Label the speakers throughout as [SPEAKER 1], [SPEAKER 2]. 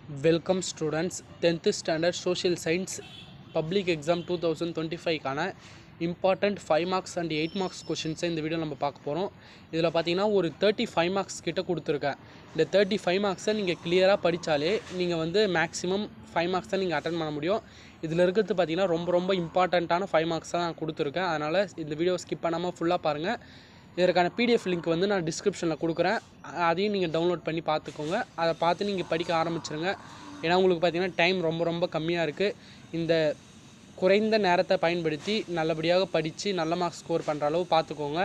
[SPEAKER 1] Welcome students, 10th standard social science public exam 2025 கான important 5 marks and 8 marks questions இந்த video நம்ம பார்க்க போறோம். இதுல பாத்தீங்கன்னா ஒரு 35 marks கிட்ட கொடுத்திருக்கேன். இந்த 35 marks நீங்க கிளியரா படிச்சாலே நீங்க வந்து maximum 5 marks தான் நீங்க அட்டெண்ட் பண்ண முடியும். இதுல இருக்குது பாத்தீங்கன்னா ரொம்ப இம்பார்ட்டன்ட்டான 5 marks தான் நான் கொடுத்திருக்கேன். அதனால இந்த வீடியோ ஸ்கிப் பண்ணாம ஃபுல்லா பாருங்க. இதற்கான PDF லிங்க் வந்து நான் டிஸ்கிரிப்ஷனில் கொடுக்குறேன். அதையும் நீங்கள் டவுன்லோட் பண்ணி பார்த்துக்கோங்க. அதை பார்த்து நீங்கள் படிக்க ஆரம்பிச்சிருங்க. ஏன்னா உங்களுக்கு பார்த்தீங்கன்னா டைம் ரொம்ப கம்மியாக இருக்குது. இந்த குறைந்த நேரத்தை பயன்படுத்தி நல்லபடியாக படித்து நல்ல மார்க்ஸ் ஸ்கோர் பண்ணுற அளவு பார்த்துக்கோங்க.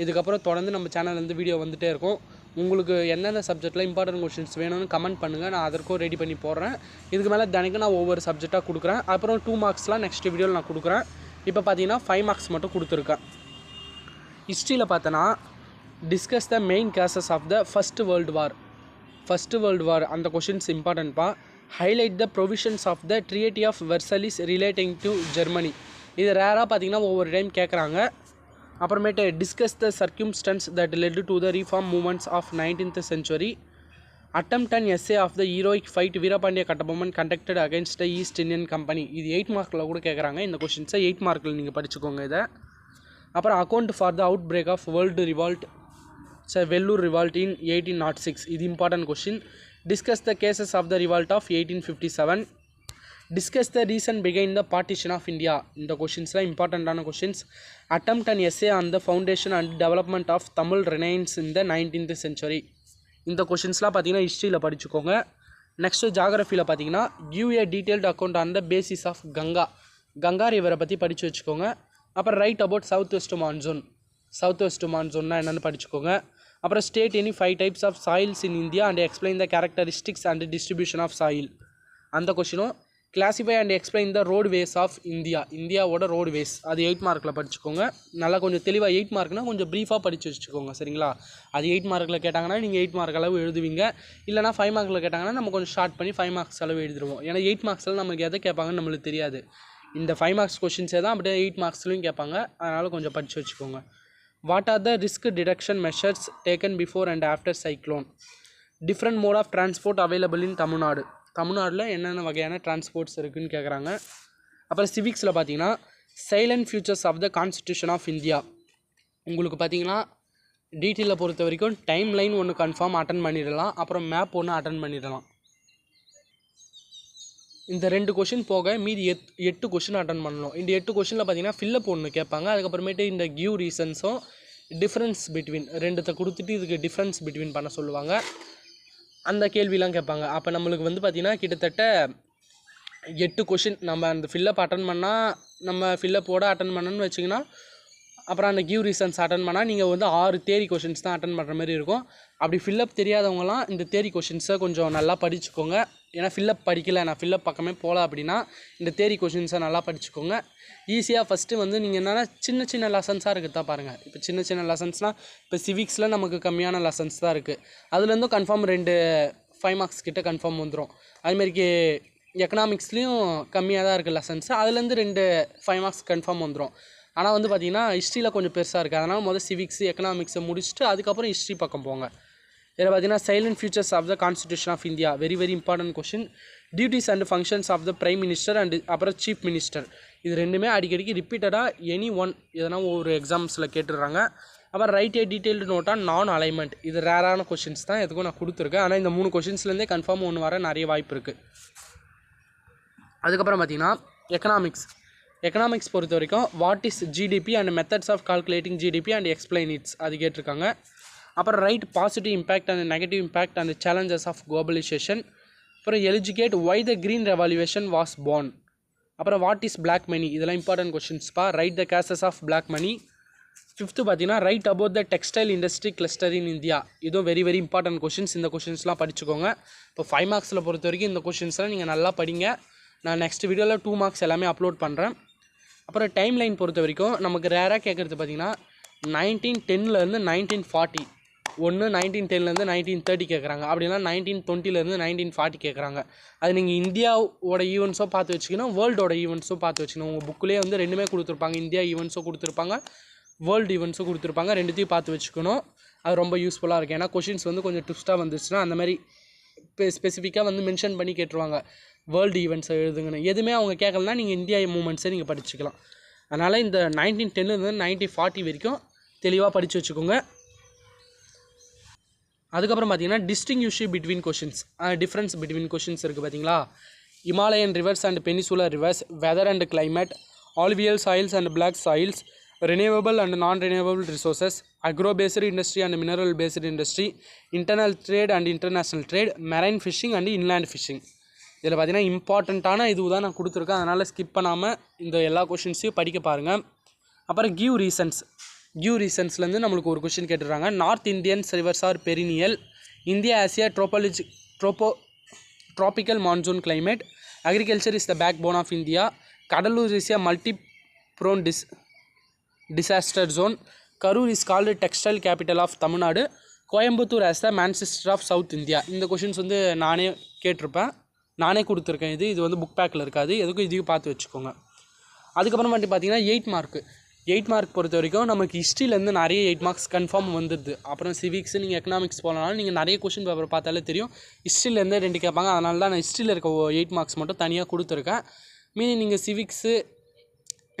[SPEAKER 1] இதுக்கப்புறம் தொடர்ந்து நம்ம சேனல்லேருந்து வீடியோ வந்துகிட்டே இருக்கும். உங்களுக்கு எந்தெந்த சப்ஜெக்டில் இம்பார்ட்டன்ட் கொஷின்ஸ் வேணும்னு கமெண்ட் பண்ணுங்கள். நான் அதற்கும் ரெடி பண்ணி போடுறேன். இதுக்கு மேலே தினைக்கும் நான் ஒவ்வொரு சப்ஜெக்டாக கொடுக்குறேன். அப்புறம் 2 மார்க்ஸ்லாம் நெக்ஸ்ட் வீடியோவில் நான் கொடுக்குறேன். இப்போ பார்த்தீங்கன்னா 5 மார்க்ஸ் மட்டும் கொடுத்துருக்கேன். ஹிஸ்ட்ரியில் பார்த்தோன்னா discuss the main causes of the first world war அந்த கொஷின்ஸ் இம்பார்ட்டன்ட்பா. Highlight the provisions of the treaty of Versailles relating to Germany. இது ரேராக பார்த்தீங்கன்னா ஒவ்வொரு டைம் கேட்குறாங்க. அப்புறமேட்டு discuss the circumstances that led to the reform movements of 19th century. Attempt an essay of the heroic fight Veerapandiya Kattabomman conducted against the East Indian Company. இது 8 மார்க்கில் கூட கேட்குறாங்க. இந்த கொஷின்ஸை 8 மார்க்கில் நீங்கள் படிச்சுக்கோங்க. இதை அப்புறம் account for the outbreak of Vellore revolt in 1806. இது important question. Discuss the causes of the revolt of 1857. Discuss the reason பிகைன் த பார்ட்டிஷன் ஆஃப் இந்தியா. இந்த கொஷின்ஸ்லாம் இம்பார்ட்டண்ட்டான questions. Attempt an essay on the foundation and development of Tamil renaissance in the 19th century. இந்த கொஷின்ஸ்லாம் பார்த்தீங்கன்னா ஹிஸ்ட்ரியில் படிச்சுக்கோங்க. Next ஜாகிரஃபியில் பார்த்தீங்கன்னா give a detailed account on the basis of Ganga ரிவரை பற்றி படித்து வச்சுக்கோங்க. அப்புறம் ரைட் அபவுட் சவுத் வெஸ்ட் மான்சூன்னா என்னென்னு படிச்சுக்கோங்க. அப்புறம் state any 5 types of soils in India and explain the characteristics and distribution of soil. அந்த கொஷினும் classify and explain the roadways of இந்தியாவோட ரோட்வேஸ். அது 8 மார்க்கில் படிச்சுக்கோங்க. நல்லா கொஞ்சம் தெளிவாக 8 மார்க்னால் கொஞ்சம் ப்ரீஃபாக படித்து வச்சுக்கோங்க. சரிங்களா? அது 8 மார்க்கில் கேட்டாங்கன்னா நீங்கள் 8 மார்க் அளவு எழுதுவீங்க. இல்லைனா 5 மார்க்கில் கேட்டாங்கன்னா நம்ம கொஞ்சம் ஷார்ட் பண்ணி 5 மார்க்ஸ் அளவு எழுதிடுவோம். ஏன்னா 8 மார்க்ஸில் நமக்கு எதை கேட்பாங்கன்னு நம்மளுக்கு தெரியாது. இந்த 5 மார்க்ஸ் கொஷின்ஸே தான் அப்படியே 8 மார்க்ஸ்லையும் கேட்பாங்க. அதனால் கொஞ்சம் படித்து வச்சுக்கோங்க. What are the risk detection measures taken before and after cyclone? Different mode of transport available in தமிழ்நாட்டில் என்னென்ன வகையான டிரான்ஸ்போர்ட்ஸ் இருக்குதுன்னு கேட்குறாங்க. அப்புறம் சிவிக்ஸில் பார்த்தீங்கன்னா salient features of the constitution of India. உங்களுக்கு பார்த்தீங்கன்னா டீட்டெயிலில் பொறுத்த வரைக்கும் டைம் லைன் ஒன்று கன்ஃபார்ம் அட்டன் பண்ணிடலாம். அப்புறம் மேப் ஒன்று அட்டன் பண்ணிடலாம். இந்த 2 கொஷின் போக மீதி 8 கொஷின் அட்டன் பண்ணணும். இந்த 8 கொஷினில் பார்த்தீங்கன்னா ஃபில்லப் ஒன்று கேட்பாங்க. அதுக்கப்புறமேட்டு இந்த கிவ் ரீசன்ஸும் டிஃப்ரென்ஸ் பிட்வீன் ரெண்டுத்தை கொடுத்துட்டு இதுக்கு டிஃப்ரென்ஸ் பிட்வீன் பண்ண சொல்லுவாங்க. அந்த கேள்விலாம் கேட்பாங்க. அப்போ நம்மளுக்கு வந்து பார்த்திங்கன்னா கிட்டத்தட்ட 8 கொஷின் நம்ம அந்த ஃபில்லப் அட்டன் பண்ணால் நம்ம ஃபில்லப்போடு அட்டன் பண்ணணும்னு வச்சிங்கன்னா அப்புறம் அந்த கிவ் ரீசன்ஸ் அட்டன் பண்ணால் நீங்கள் வந்து 6 தியரி கொஷின்ஸ் தான் அட்டன் பண்ணுற மாதிரி இருக்கும். அப்படி ஃபில்லப் தெரியாதவங்களாம் இந்த தியரி கொஷின்ஸை கொஞ்சம் நல்லா படிச்சுக்கோங்க. ஏன்னா ஃபில்லப் படிக்கலை, நான் ஃபில்லப் பக்கமே போகல அப்படின்னா இந்த தியரி கொஷின்ஸை நல்லா படிச்சுக்கோங்க. ஈஸியாக ஃபஸ்ட்டு வந்து நீங்கள் என்னென்னா சின்ன லெசன்ஸாக இருக்குது தான் பாருங்கள். இப்போ சின்ன லெசன்ஸ்னால் இப்போ சிவிக்ஸில் நமக்கு கம்மியான லெசன்ஸ் தான் இருக்குது. அதுலேருந்தும் கன்ஃபார்ம் 5 மார்க்ஸ் கிட்ட கன்ஃபார்ம் வந்துடும். அதுமாரிக்கு எக்கனாமிக்ஸ்லேயும் கம்மியாக தான் இருக்குது லெசன்ஸ். அதுலேருந்து 5 மார்க்ஸ் கன்ஃபார்ம் வந்துடும். ஆனால் வந்து பார்த்திங்கன்னா ஹிஸ்ட்ரியில் கொஞ்சம் பெருசாக இருக்குது. அதனால் சிவிக்ஸ் எக்கனாமிக்ஸை முடிச்சுட்டு அதுக்கப்புறம் ஹிஸ்ட்ரி பக்கம் போங்க. இதில் பார்த்தீங்கன்னா salient features of the constitution of India very important question. Duties and functions of the prime minister and அப்புறம் சீஃப் மினிஸ்டர். இது ரெண்டுமே அடிக்கடிக்கு ரிப்பீட்டடாக எனி ஒன் எதனா ஒரு எக்ஸாம்ஸில் கேட்டுடுறாங்க. அப்புறம் write a detailed note on non alignment. இது ரேரான கொஷின்ஸ் தான், எதுக்கும் நான் கொடுத்துருக்கேன். ஆனால் இந்த 3 கொஷின்ஸ்லேருந்தே கன்ஃபார்ம் ஒன்று வர நிறைய வாய்ப்பு இருக்குது. அதுக்கப்புறம் பார்த்தீங்கன்னா எக்கனாமிக்ஸ் பொறுத்த வரைக்கும் what is GDP and methods of calculating GDP and explain its அது கேட்டிருக்காங்க. அப்புறம் write positive impact and negative impact and challenges of globalisation. அப்புறம் elucidate why the green revolution was born. அப்புறம் வாட் இஸ் பிளாக் மணி. இதெல்லாம் important கொஷின்ஸ்ப்பா. Write the causes of black money. 5th பார்த்தீங்கன்னா write about the textile industry cluster in India. இதுவும் very important questions. இந்த கொஷின்ஸ்லாம் படிச்சுக்கோங்க. இப்போ 5 மார்க்ஸில் பொறுத்த வரைக்கும் இந்த கொஷின்ஸ்லாம் நீங்கள் நல்லா படிங்க. நான் நெக்ஸ்ட் வீடியோவில் 2 மார்க்ஸ் எல்லாமே அப்லோட் பண்ணுறேன். அப்புறம் டைம் லைன் பொறுத்த வரைக்கும் நமக்கு ரேராக கேட்குறது பார்த்திங்கன்னா 1910 1940. 1910 1930 கேட்குறாங்க. அப்படின்னா 1920 1940 கேட்குறாங்க. அது நீங்கள் இந்தியாவோட ஈவெண்ட்ஸும் பார்த்து வச்சுக்கணும், வேர்ல்டோட ஈவெண்ட்ஸும் பார்த்து வச்சுக்கணும். உங்கள் புக்கிலே வந்து ரெண்டுமே கொடுத்துருப்பாங்க. இந்தியா ஈவெண்ட்ஸும் கொடுத்துருப்பாங்க, வேர்ல்டு ஈவெண்ட்ஸும் கொடுத்துருப்பாங்க. ரெண்டுத்தையும் பார்த்து வச்சுக்கணும். அது ரொம்ப யூஸ்ஃபுல்லாக இருக்குது. ஏன்னா கொஷின்ஸ் வந்து கொஞ்சம் ட்விஸ்ட்டாக வந்துச்சுன்னா அந்த மாதிரி ஸ்பெசிஃபிக்காக வந்து மென்ஷன் பண்ணி கேட்டுருவாங்க வேர்ல்டு ஈவெண்ட்ஸை எழுதுங்கன்னு. எதுவுமே அவங்க கேட்கலன்னா நீங்கள் இந்தியா மூமெண்ட்ஸை நீங்கள் படிச்சுக்கலாம். அதனால் இந்த 1910 1940 வரைக்கும் தெளிவாக படித்து வச்சுக்கோங்க. அதுக்கப்புறம் பார்த்தீங்கன்னா distinguish between questions, difference between questions இருக்குது பார்த்தீங்களா. Himalayan rivers and peninsular rivers, weather and climate, alluvial soils and black soils, renewable and non-renewable resources, agro-based industry and mineral-based industry, internal trade and international trade, marine fishing and inland fishing. இதில் பார்த்தீங்கன்னா இம்பார்ட்டண்ட்டான இதுதான் நான் கொடுத்துருக்கேன். அதனால் skip பண்ணாமல் இந்த எல்லா கொஷின்ஸையும் படிக்க பாருங்கள். அப்புறம் கிவ் ரீசன்ஸ்லேருந்து நம்மளுக்கு ஒரு கொஷின் கேட்டுடுறாங்க. North Indians rivers are perennial, India has a tropical monsoon climate, agriculture is the backbone of India, Kadalur is a multi-prone disaster zone, Karur is called textile capital of Tamil Nadu, Coimbatore as the Manchester of South India. இந்த questions வந்து நானே கேட்டிருப்பேன், நானே கொடுத்துருக்கேன். இது வந்து book பேக்கில் இருக்காது, எதுக்கும் இதையும் பார்த்து வச்சுக்கோங்க. அதுக்கப்புறம் மட்டும் பார்த்தீங்கன்னா 8 மார்க் பொறுத்த வரைக்கும் நமக்கு ஹிஸ்ட்ரியிலேருந்து நிறைய 8 மார்க்ஸ் கன்ஃபார்ம் வந்துடுது. அப்புறம் சிவிக்ஸ் நீங்கள் எக்கனாமிக்ஸ் போகலனாலும் நீங்கள் நிறைய கொஷின் பேப்பர் பார்த்தாலே தெரியும் ஹிஸ்ட்ரியிலேருந்து 2 கேட்பாங்க. அதனால தான் நான் ஹிஸ்ட்ரியில் இருக்க 8 மார்க்ஸ் மட்டும் தனியாக கொடுத்துருக்கேன். மீதி நீங்கள் சிவிக்ஸு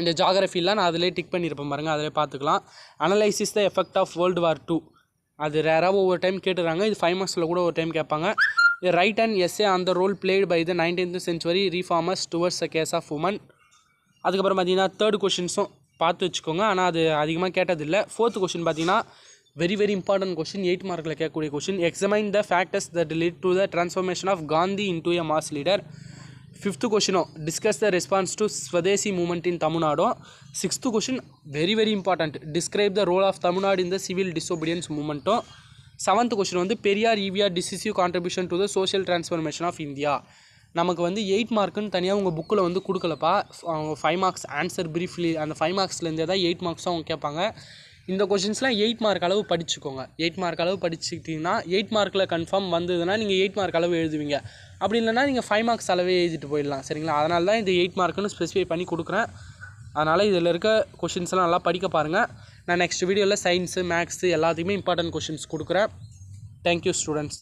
[SPEAKER 1] இந்த ஜாகிரஃபிலாம் நான் அதிலே டிக் பண்ணியிருப்பேன் பாருங்கள், அதிலே பார்த்துக்கலாம். Analysis the effect of World War II, அது ரேராக ஒவ்வொரு டைம் கேட்டுறாங்க. இது 5 மார்க்ஸில் கூட ஒரு டைம் கேட்பாங்க. Write and essay on the role played by the 19th century reformers towards the cause of women. அதுக்கப்புறம் பார்த்தீங்கன்னா 3rd கொஷின்ஸும் பார்த்து வச்சுக்கோங்க, ஆனால் அது அதிகமாக கேட்டதில்லை. 4th கொஷின் பார்த்தீங்கன்னா வெரி இம்பார்ட்டன்ட் கொஷின், 8 மார்க்கில் கேட்கக்கூடிய question. Examine the factors that lead to the transformation of Gandhi into a mass leader. 5th கொஷினும் discuss the response to Swadeshi movement in Tamil Nadu. 6th question very important, describe the role of Tamil Nadu in the civil disobedience மூமெண்ட்டும். 7th question வந்து Periyar EVR decisive contribution to the social transformation of India. நமக்கு வந்து 8 மார்க்குன்னு தனியாக உங்கள் புக்கில் வந்து கொடுக்கலப்பா, அவங்க 5 மார்க்ஸ் ஆன்சர் ப்ரீஃப்லி அந்த 5 மார்க்ஸ்லேருந்தே தான் 8 மார்க்ஸும் அவங்க கேட்பாங்க. இந்த கொஷின்ஸ்லாம் 8 மார்க் அளவு படிச்சுக்கோங்க. 8 மார்க் அளவு படிச்சுக்கிட்டிங்கன்னா 8 மார்க்கில் கன்ஃபார்ம் வந்ததுன்னா நீங்கள் 8 மார்க் அளவு எழுதுவீங்க. அப்படி இல்லைனா நீங்கள் 5 மார்க்ஸ் அளவே எழுதிட்டு போயிடலாம். சரிங்களா, அதனால தான் இந்த 8 மார்க்குன்னு ஸ்பெசிஃபை பண்ணி கொடுக்குறேன். அதனால் இதில் இருக்க கொஷின்ஸ்லாம் நல்லா படிக்க பாருங்கள். நான் நெக்ஸ்ட் வீடியோவில் சயின்ஸு மேக்ஸு எல்லாத்துக்குமே இம்பார்ட்டன்ட் கொஷின்ஸ் கொடுக்குறேன். Thank you students.